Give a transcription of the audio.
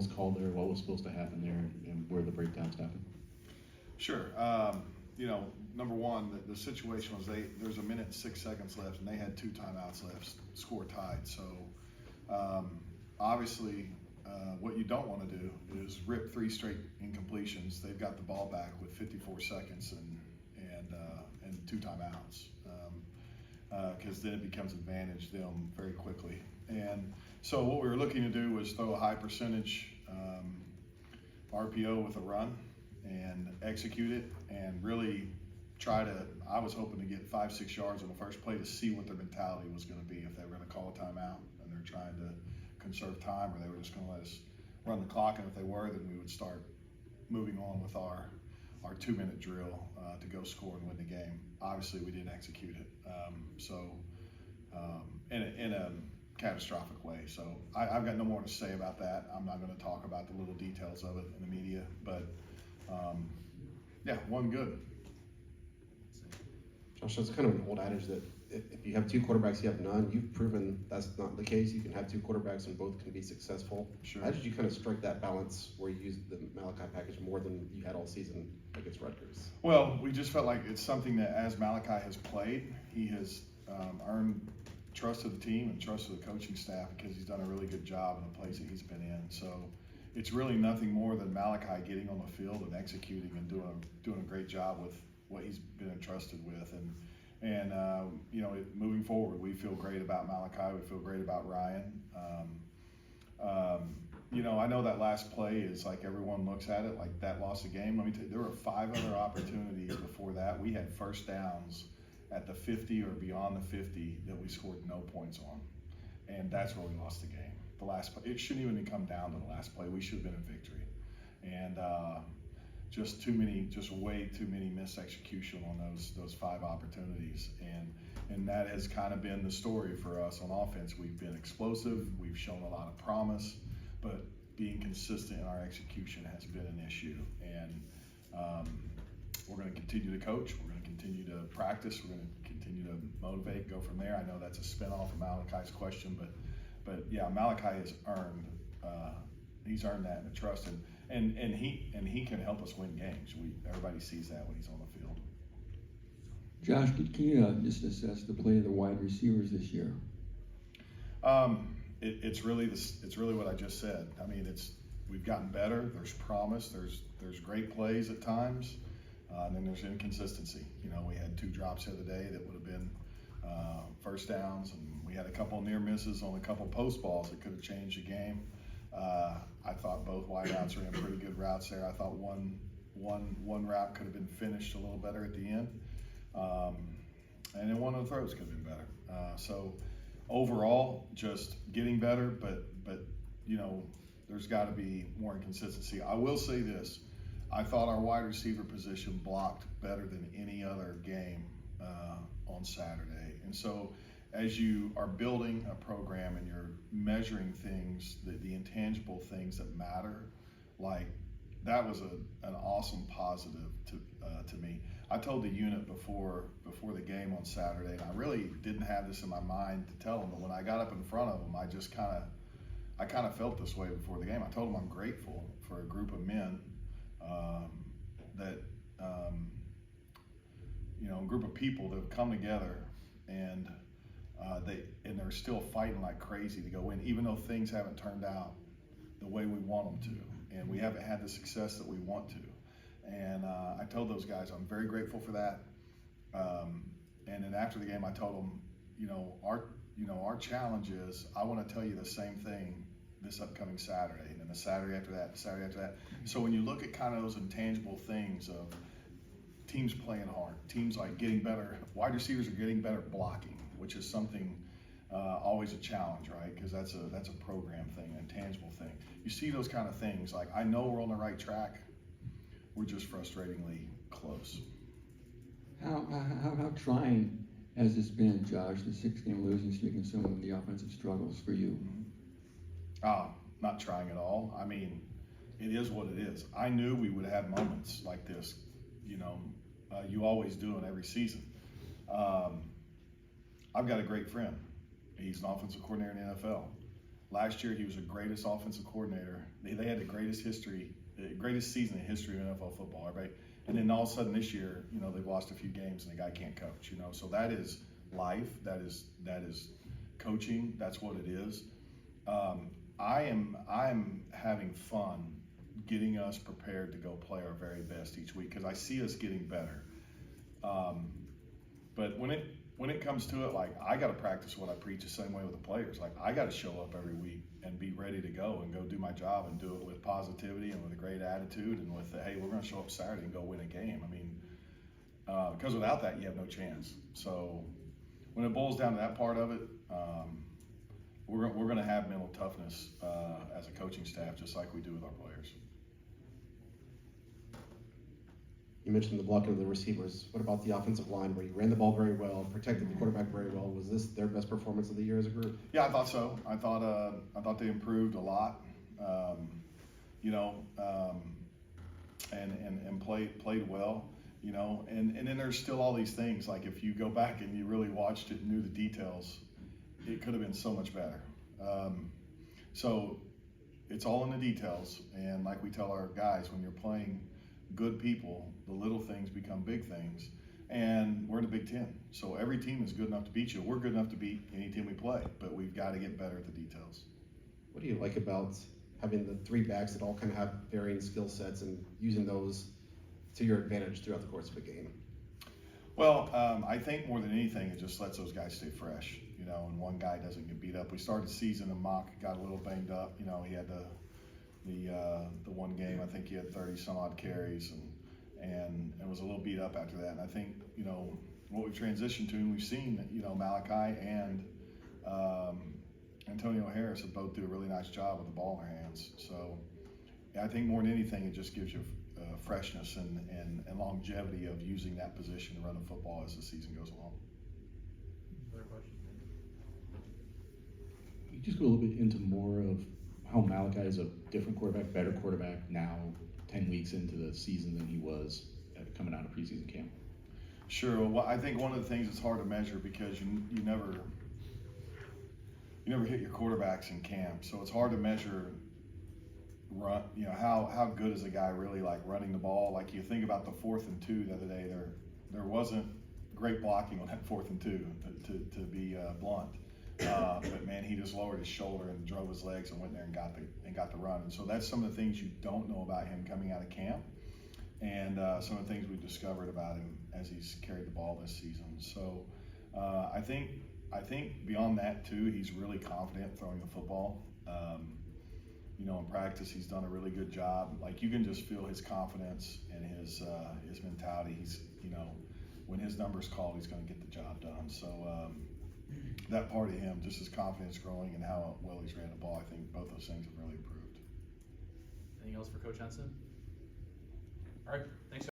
was called there, what was supposed to happen there, and where the breakdowns happened? Sure. Number one, the situation was there's 1 minute and 6 seconds left, and they had 2 timeouts left, score tied. So obviously, what you don't want to do is rip 3 straight incompletions. They've got the ball back with 54 seconds and 2 timeouts, because then it becomes advantage them very quickly. And so what we were looking to do was throw a high percentage RPO with a run and execute it, and really I was hoping to get 5-6 yards on the first play to see what their mentality was going to be, if they were going to call a timeout and they're trying to conserve time, or they were just going to let us run the clock, and if they were, then we would start moving on with our 2-minute drill to go score and win the game. Obviously, we didn't execute it, in a catastrophic way. So I've got no more to say about that. I'm not going to talk about the little details of it in the media, but one good. Josh, that's kind of an old adage that if you have 2 quarterbacks, you have none. You've proven that's not the case. You can have 2 quarterbacks and both can be successful. Sure. How did you kind of strike that balance where you used the Malachi package more than you had all season against Rutgers? Well, we just felt like it's something that as Malachi has played, he has earned trust of the team and trust of the coaching staff, because he's done a really good job in the plays that he's been in. So it's really nothing more than Malachi getting on the field and executing and doing a great job with what he's been entrusted with. And moving forward, we feel great about Malachi. We feel great about Ryan. I know that last play is like, everyone looks at it like that lost the game. Let me tell you, there were 5 other opportunities before that. We had first downs at the 50 or beyond the 50 that we scored no points on, and that's where we lost the game. The last play, it shouldn't even come down to the last play. We should have been in victory, and just way too many missed execution on those 5 opportunities, and that has kind of been the story for us on offense. We've been explosive, we've shown a lot of promise, but being consistent in our execution has been an issue. And we're going to continue to coach, we're going to continue to practice, we're going to continue to motivate, go from there. I know that's a spinoff of Malachi's question, but yeah, Malachi has earned that in the trust, and he can help us win games. Everybody sees that when he's on the field. Josh, can you just assess the play of the wide receivers this year? It's really what I just said. I mean, we've gotten better. There's promise. There's great plays at times, and then there's inconsistency. We had 2 drops the other day that would have been first downs, and we had a couple of near misses on a couple post balls that could have changed the game. I thought both wideouts ran pretty good routes there. I thought one route could have been finished a little better at the end, and then one of the throws could have been better. So overall, just getting better, but there's got to be more inconsistency. I will say this: I thought our wide receiver position blocked better than any other game on Saturday, and so as you are building a program and you're measuring things, the intangible things that matter, like that was an awesome positive to me. I told the unit before the game on Saturday, and I really didn't have this in my mind to tell them, but when I got up in front of them, I kind of felt this way before the game. I told them I'm grateful for a group of men a group of people that have come together, and they're still fighting like crazy to go win, even though things haven't turned out the way we want them to, and we haven't had the success that we want to. And I told those guys I'm very grateful for that. And then after the game, I told them, our challenge is, I want to tell you the same thing this upcoming Saturday, and then the Saturday after that, the Saturday after that. So when you look at kind of those intangible things of teams playing hard, teams like getting better, wide receivers are getting better blocking, which is something always a challenge, right? Because that's a program thing, an intangible thing. You see those kind of things, like I know we're on the right track, we're just frustratingly close. How trying has this been, Josh, the 6-game losing streak and some of the offensive struggles for you? Not trying at all. I mean, it is what it is. I knew we would have moments like this. You always do in every season. I've got a great friend. He's an offensive coordinator in the NFL. Last year, he was the greatest offensive coordinator. They had the greatest season in the history of NFL football, right? And then all of a sudden this year, they've lost a few games and the guy can't coach, So that is life. That is coaching. That's what it is. I am having fun getting us prepared to go play our very best each week because I see us getting better. But when it comes to it, like, I got to practice what I preach the same way with the players. Like, I got to show up every week and be ready to go and go do my job and do it with positivity and with a great attitude and with hey, we're going to show up Saturday and go win a game. I mean, because without that, you have no chance. So when it boils down to that part of it, we're going to have mental toughness as a coaching staff, just like we do with our players. You mentioned the blocking of the receivers. What about the offensive line, where you ran the ball very well, protected the quarterback very well? Was this their best performance of the year as a group? Yeah, I thought so. I thought they improved a lot. And played well. And then there's still all these things. Like, if you go back and you really watched it and knew the details, it could have been so much better. So it's all in the details. And like we tell our guys, when you're playing good people, the little things become big things. And we're in the Big Ten, so every team is good enough to beat you. We're good enough to beat any team we play, but we've got to get better at the details. What do you like about having the three backs that all kind of have varying skill sets and using those to your advantage throughout the course of a game? Well, I think more than anything, it just lets those guys stay fresh, and one guy doesn't get beat up. We started the season and Mock got a little banged up. He had the one game, I think he had 30 some odd carries and was a little beat up after that. And I think, what we've transitioned to, and we've seen, Malachi and Antonio Harris have both do a really nice job with the ball in their hands. So I think more than anything, it just gives you freshness and longevity of using that position to run the football as the season goes along. Other questions? Can you just go a little bit into more of how Malachi is a different quarterback, better quarterback now, 10 weeks into the season than he was coming out of preseason camp? Sure. Well, I think one of the things that's hard to measure because you never hit your quarterbacks in camp, so it's hard to measure how good is a guy really, like, running the ball. Like, you think about the 4th and 2 the other day, there wasn't great blocking on that 4th and 2 to be blunt. But man, he just lowered his shoulder and drove his legs and went there and got the run. And so that's some of the things you don't know about him coming out of camp, and some of the things we've discovered about him as he's carried the ball this season. So I think beyond that too, he's really confident throwing the football. In practice, he's done a really good job. Like, you can just feel his confidence and his mentality. He's, when his number's called, he's going to get the job done. So that part of him, just his confidence growing and how well he's ran the ball, I think both those things have really improved. Anything else for Coach Henson? All right, thanks.